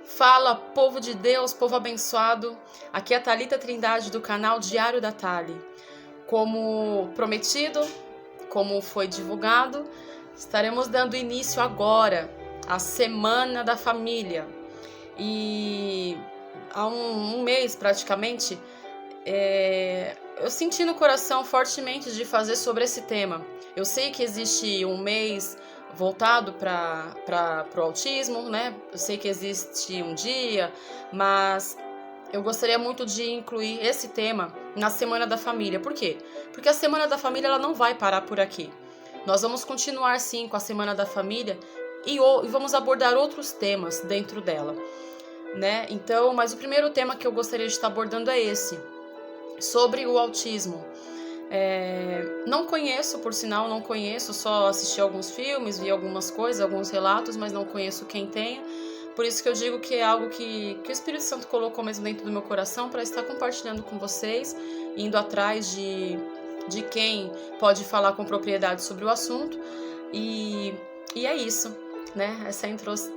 Fala, povo de Deus, povo abençoado. Aqui é a Thalita Trindade do canal Diário da Thali. Como prometido, como foi divulgado, estaremos dando início agora à Semana da Família. E há um mês praticamente, eu senti no coração fortemente de fazer sobre esse tema. Eu sei que existe um mês voltado para o autismo, né? Eu sei que existe um dia, mas eu gostaria muito de incluir esse tema na Semana da Família. Por quê? Porque a Semana da Família ela não vai parar por aqui. Nós vamos continuar sim com a Semana da Família e vamos abordar outros temas dentro dela, né? Então, mas o primeiro tema que eu gostaria de estar abordando é esse, sobre o autismo. Não conheço, por sinal, não conheço, só assisti alguns filmes, vi algumas coisas, alguns relatos, mas não conheço quem tenha. Por isso que eu digo que é algo que o Espírito Santo colocou mesmo dentro do meu coração para estar compartilhando com vocês, indo atrás de quem pode falar com propriedade sobre o assunto. E é isso, né? Essa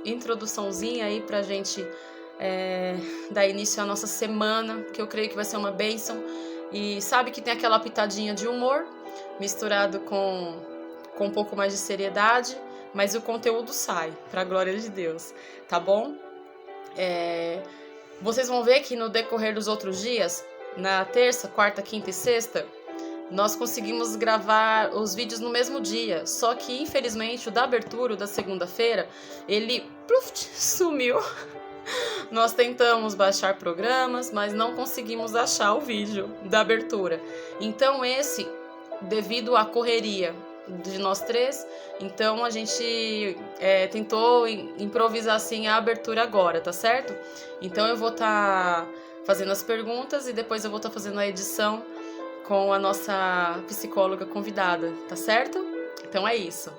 introduçãozinha aí pra gente dar início à nossa semana, que eu creio que vai ser uma bênção. E sabe que tem aquela pitadinha de humor, misturado com um pouco mais de seriedade, mas o conteúdo sai, para a glória de Deus, tá bom? Vocês vão ver que no decorrer dos outros dias, na terça, quarta, quinta e sexta, nós conseguimos gravar os vídeos no mesmo dia, só que infelizmente o da abertura, o da segunda-feira, ele sumiu. Nós tentamos baixar programas, mas não conseguimos achar o vídeo da abertura. Então esse, devido à correria de nós três, então a gente tentou improvisar assim a abertura agora, tá certo? Então eu vou estar fazendo as perguntas e depois eu vou estar fazendo a edição com a nossa psicóloga convidada, tá certo? Então é isso.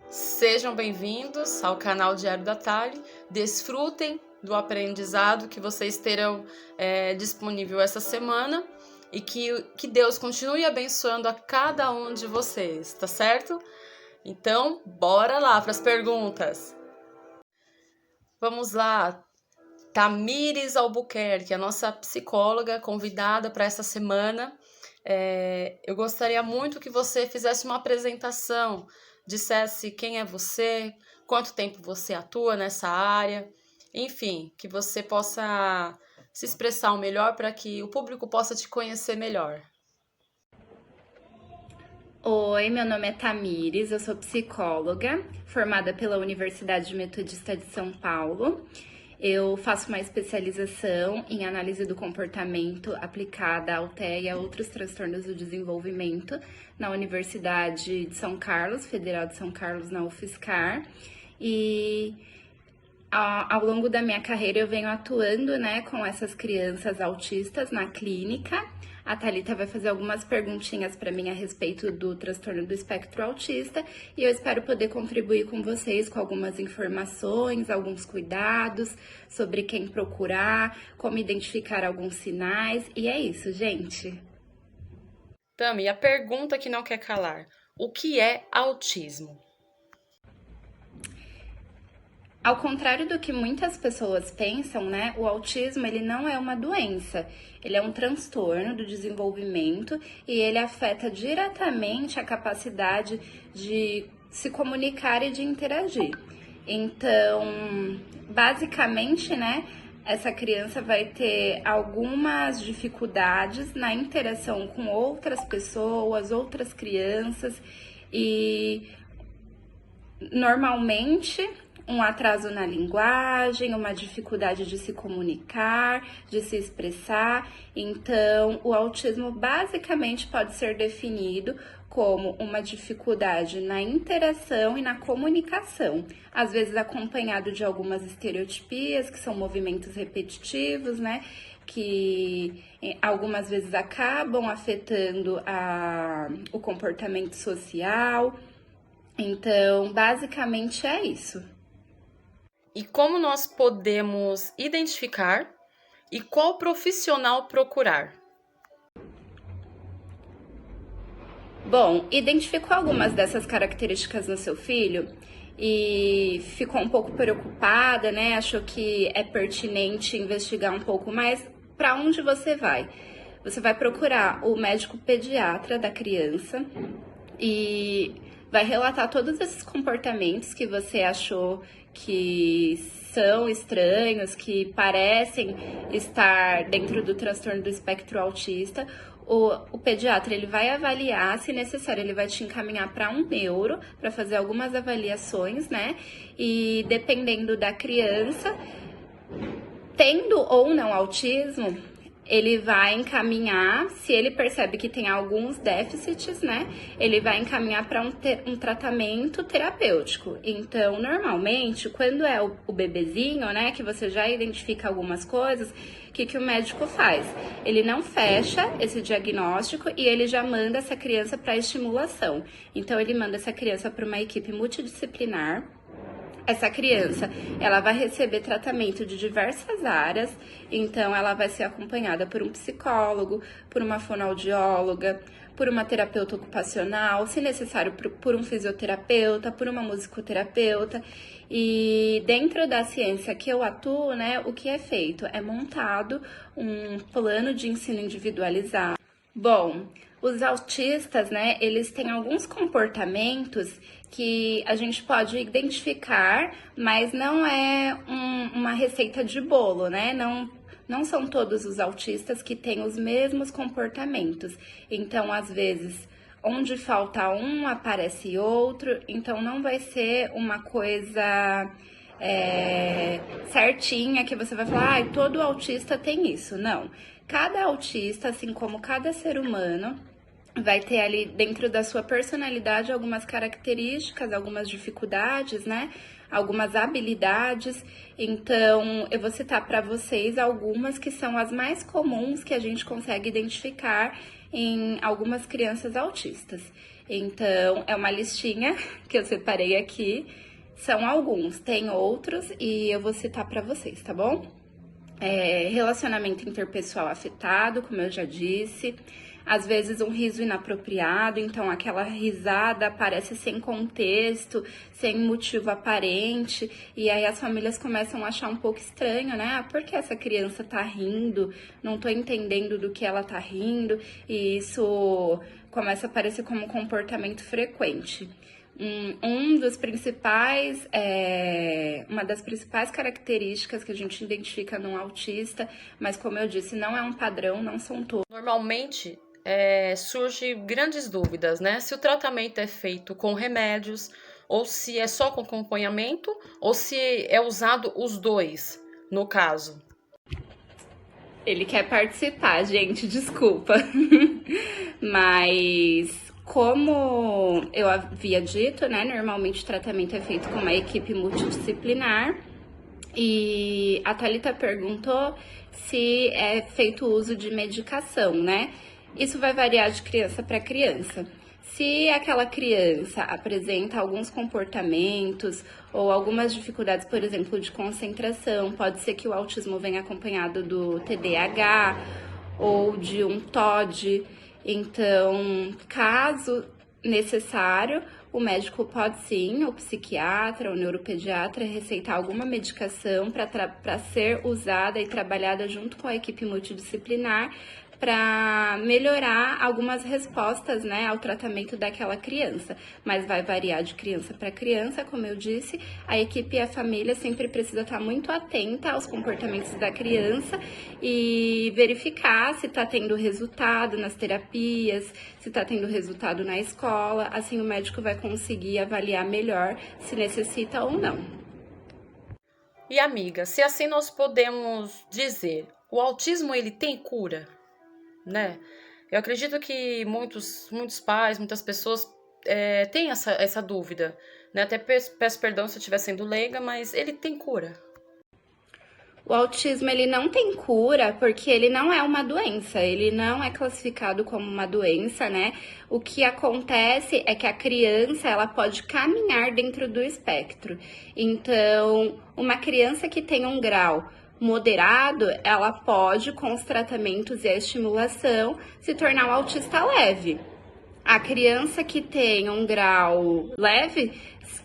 Sejam bem-vindos ao canal Diário da Thali, desfrutem do aprendizado que vocês terão disponível essa semana e que Deus continue abençoando a cada um de vocês, tá certo? Então, bora lá para as perguntas. Vamos lá, Tamires Albuquerque, a nossa psicóloga convidada para essa semana. Eu gostaria muito que você fizesse uma apresentação, dissesse quem é você, quanto tempo você atua nessa área, enfim, que você possa se expressar o melhor para que o público possa te conhecer melhor. Oi, meu nome é Tamires, eu sou psicóloga, formada pela Universidade Metodista de São Paulo. Eu faço uma especialização em análise do comportamento aplicada ao TEA e a outros transtornos do desenvolvimento na Universidade de São Carlos, Federal de São Carlos, na UFSCar. E ao longo da minha carreira eu venho atuando, né, com essas crianças autistas na clínica. A Thalita vai fazer algumas perguntinhas para mim a respeito do transtorno do espectro autista e eu espero poder contribuir com vocês com algumas informações, alguns cuidados sobre quem procurar, como identificar alguns sinais. E é isso, gente. Tami, a pergunta que não quer calar: o que é autismo? Ao contrário do que muitas pessoas pensam, né, o autismo ele não é uma doença, ele é um transtorno do desenvolvimento e ele afeta diretamente a capacidade de se comunicar e de interagir. Então, basicamente, né, essa criança vai ter algumas dificuldades na interação com outras pessoas, outras crianças e normalmente um atraso na linguagem, uma dificuldade de se comunicar, de se expressar. Então, o autismo basicamente pode ser definido como uma dificuldade na interação e na comunicação, às vezes acompanhado de algumas estereotipias, que são movimentos repetitivos, né? Que algumas vezes acabam afetando o comportamento social. Então, basicamente é isso. E como nós podemos identificar e qual profissional procurar? Bom, identificou algumas dessas características no seu filho? e ficou um pouco preocupada, né? Achou que é pertinente investigar um pouco mais. Para onde você vai? Você vai procurar o médico pediatra da criança e vai relatar todos esses comportamentos que você achou que são estranhos, que parecem estar dentro do transtorno do espectro autista. O pediatra ele vai avaliar, se necessário, ele vai te encaminhar para um neuro para fazer algumas avaliações, né? E dependendo da criança, tendo ou não autismo, ele vai encaminhar, se ele percebe que tem alguns déficits, né? Ele vai encaminhar para um tratamento terapêutico. Então, normalmente, quando é o bebezinho, né, que você já identifica algumas coisas, o que o médico faz? Ele não fecha esse diagnóstico e ele já manda essa criança para estimulação. Então, ele manda essa criança para uma equipe multidisciplinar. Essa criança, ela vai receber tratamento de diversas áreas, então ela vai ser acompanhada por um psicólogo, por uma fonoaudióloga, por uma terapeuta ocupacional, se necessário por um fisioterapeuta, por uma musicoterapeuta. E dentro da ciência que eu atuo, né, o que é feito? É montado um plano de ensino individualizado. Bom, os autistas, né, eles têm alguns comportamentos que a gente pode identificar, mas não é uma receita de bolo, né? Não são todos os autistas que têm os mesmos comportamentos. Então, às vezes, onde falta um, aparece outro. Então, não vai ser uma coisa certinha que você vai falar, todo autista tem isso. Não. Cada autista, assim como cada ser humano, vai ter ali dentro da sua personalidade algumas características, algumas dificuldades, né? Algumas habilidades. Então, eu vou citar para vocês algumas que são as mais comuns que a gente consegue identificar em algumas crianças autistas. Então, é uma listinha que eu separei aqui. São alguns, tem outros e eu vou citar para vocês, tá bom? Relacionamento interpessoal afetado, como eu já disse. Às vezes um riso inapropriado, então aquela risada aparece sem contexto, sem motivo aparente, e aí as famílias começam a achar um pouco estranho, né? Por que essa criança tá rindo? Não tô entendendo do que ela tá rindo, e isso começa a aparecer como um comportamento frequente. Uma das principais características que a gente identifica num autista, mas como eu disse, não é um padrão, não são todos. Normalmente, surge grandes dúvidas, né? Se o tratamento é feito com remédios, ou se é só com acompanhamento, ou se é usado os dois, no caso. Ele quer participar, gente, desculpa. Mas, como eu havia dito, né? Normalmente o tratamento é feito com uma equipe multidisciplinar. E a Thalita perguntou se é feito uso de medicação, né? Isso vai variar de criança para criança. Se aquela criança apresenta alguns comportamentos ou algumas dificuldades, por exemplo, de concentração, pode ser que o autismo venha acompanhado do TDAH ou de um TOD. Então, caso necessário, o médico pode sim, o psiquiatra, o neuropediatra, receitar alguma medicação para ser usada e trabalhada junto com a equipe multidisciplinar para melhorar algumas respostas, né, ao tratamento daquela criança. Mas vai variar de criança para criança, como eu disse. A equipe e a família sempre precisa estar muito atenta aos comportamentos da criança e verificar se está tendo resultado nas terapias, se está tendo resultado na escola. Assim o médico vai conseguir avaliar melhor se necessita ou não. E amiga, se assim nós podemos dizer, o autismo ele tem cura? Né? Eu acredito que muitos pais, muitas pessoas têm essa dúvida, né? Até peço perdão se eu estiver sendo leiga, mas ele tem cura. O autismo ele não tem cura porque ele não é uma doença, ele não é classificado como uma doença, né? O que acontece é que a criança ela pode caminhar dentro do espectro. Então, uma criança que tem um grau moderado, ela pode, com os tratamentos e a estimulação, se tornar um autista leve. A criança que tem um grau leve,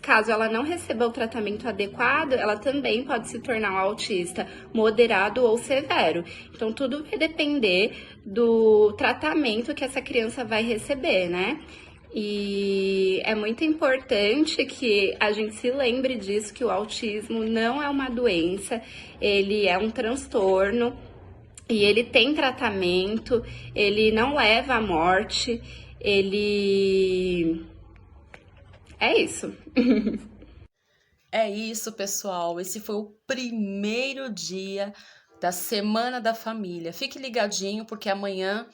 caso ela não receba o tratamento adequado, ela também pode se tornar um autista moderado ou severo. Então, tudo vai depender do tratamento que essa criança vai receber, né? E é muito importante que a gente se lembre disso, que o autismo não é uma doença, ele é um transtorno e ele tem tratamento, ele não leva à morte, ele... É isso. É isso, pessoal. Esse foi o primeiro dia da Semana da Família. Fique ligadinho, porque amanhã,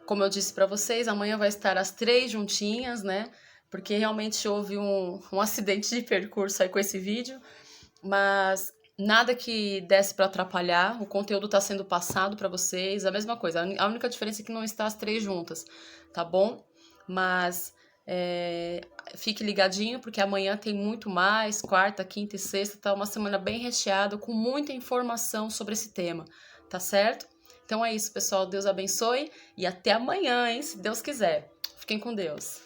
como eu disse para vocês, amanhã vai estar as 3 juntinhas, né? Porque realmente houve um acidente de percurso aí com esse vídeo, mas nada que desse para atrapalhar. O conteúdo está sendo passado para vocês, a mesma coisa. A única diferença é que não está as 3 juntas, tá bom? Mas fique ligadinho, porque amanhã tem muito mais, quarta, quinta e sexta, tá uma semana bem recheada, com muita informação sobre esse tema, tá certo? Então é isso, pessoal, Deus abençoe e até amanhã, hein, se Deus quiser. Fiquem com Deus.